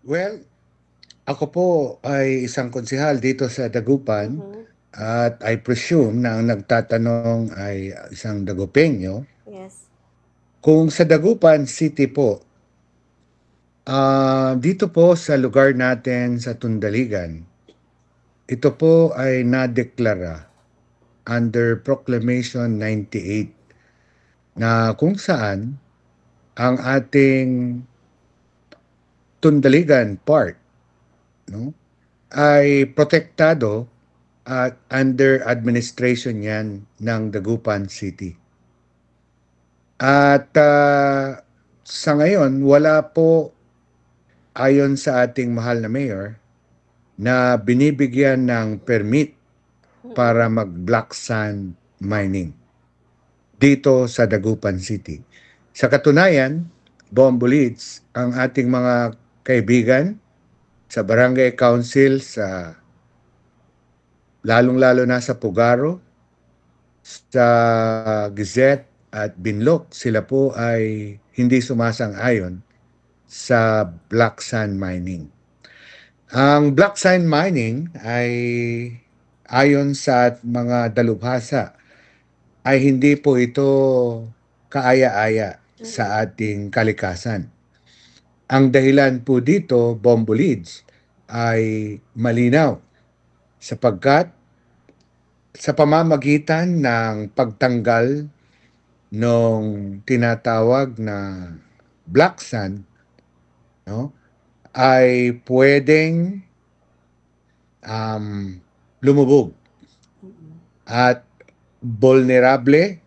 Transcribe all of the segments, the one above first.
Well, ako po ay isang konsehal dito sa Dagupan Mhm. at I presume na ang nagtatanong ay isang Dagupeño. Yes. Kung sa Dagupan City po, dito po sa lugar natin sa Tundaligan, ito po ay nadeklara under Proclamation 98 na kung saan ang ating Tundaligan Park, no, ay protektado at under administration yan ng Dagupan City. At sa ngayon, wala po ayon sa ating mahal na mayor na binibigyan ng permit para Mm. mag-black sand mining dito sa Dagupan City. Sa katunayan, Bombo Leads, ang ating mga kaibigan sa barangay council sa lalong-lalo na sa Pugaro, sa Gizet at Binlok, sila po ay hindi sumasang-ayon sa black sand mining. Ang black sand mining ay ayon sa mga dalubhasa ay hindi po ito kaaya-aya Mm. sa ating kalikasan. Ang dahilan po dito, Bombo Leads, ay malinaw sapagkat sa pamamagitan ng pagtanggal nung tinatawag na black sand, no, ay pwedeng lumubog Mm. at vulnerable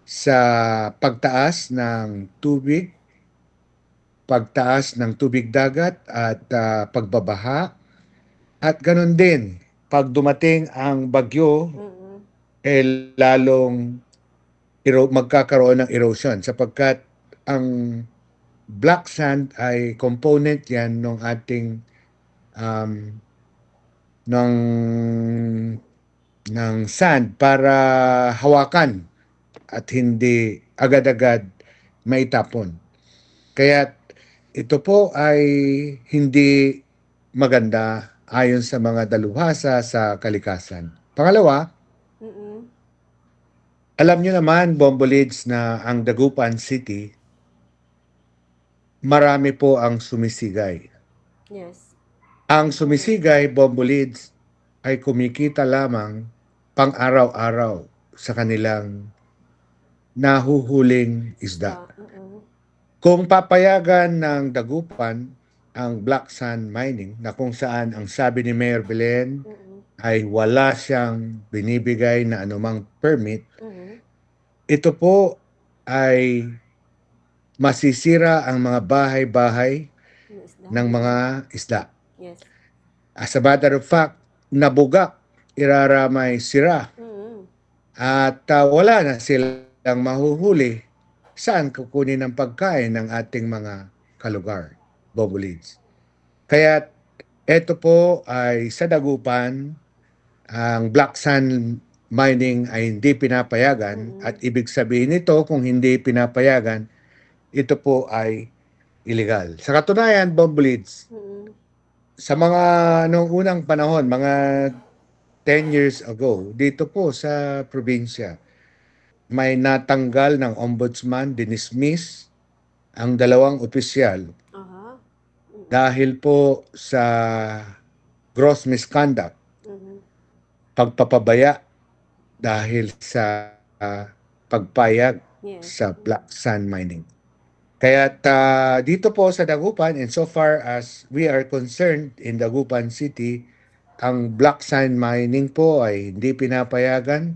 sa pagtaas ng tubig, pagtaas ng tubig dagat at pagbabaha at ganun din pag dumating ang bagyo Mm. lalong magkakaroon ng erosion sapagkat ang black sand ay component yan ng ating um, ng sand para hawakan at hindi agad-agad maitapon. Kaya ito po ay hindi maganda ayon sa mga dalubhasa sa kalikasan. Pangalawa, Mm. alam nyo naman, Bombo Leads, na ang Dagupan City, marami po ang sumisigay. Yes. Ang Mm. sumisigay, Bombo Leads, ay kumikita lamang pang-araw-araw sa kanilang nahuhuling isda. Isda. Mm. Kung papayagan ng Dagupan ang black sand mining na kung saan ang sabi ni Mayor Belen Mm. ay wala siyang binibigay na anumang permit, Mm. ito po ay masisira ang mga bahay-bahay Yung isda. ng mga Mm. isda. Yes. As a matter of fact, nabugak, iraramay sira Mm. at wala na silang mahuhuli saan kukunin ang pagkain ng ating mga kalugar, Bobo Leads. Kaya ito po ay sa Dagupan, ang black sand mining ay hindi pinapayagan Mm. at ibig sabihin nito kung hindi pinapayagan, ito po ay illegal. Sa katunayan, Bobo Leads, Mm. sa mga noong unang panahon, mga 10 years ago, dito po sa probinsya, may natanggal ng ombudsman, dinismiss ang dalawang opisyal Aha. Mm. dahil po sa gross misconduct, Mm. pagpapabaya dahil sa pagpayag Yes. sa Mm. black sand mining. Kaya dito po sa Dagupan, and so far as we are concerned in Dagupan City, ang black sand mining po ay hindi pinapayagan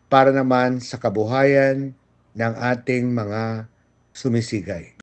para naman sa kabuhayan ng ating mga sumisigay.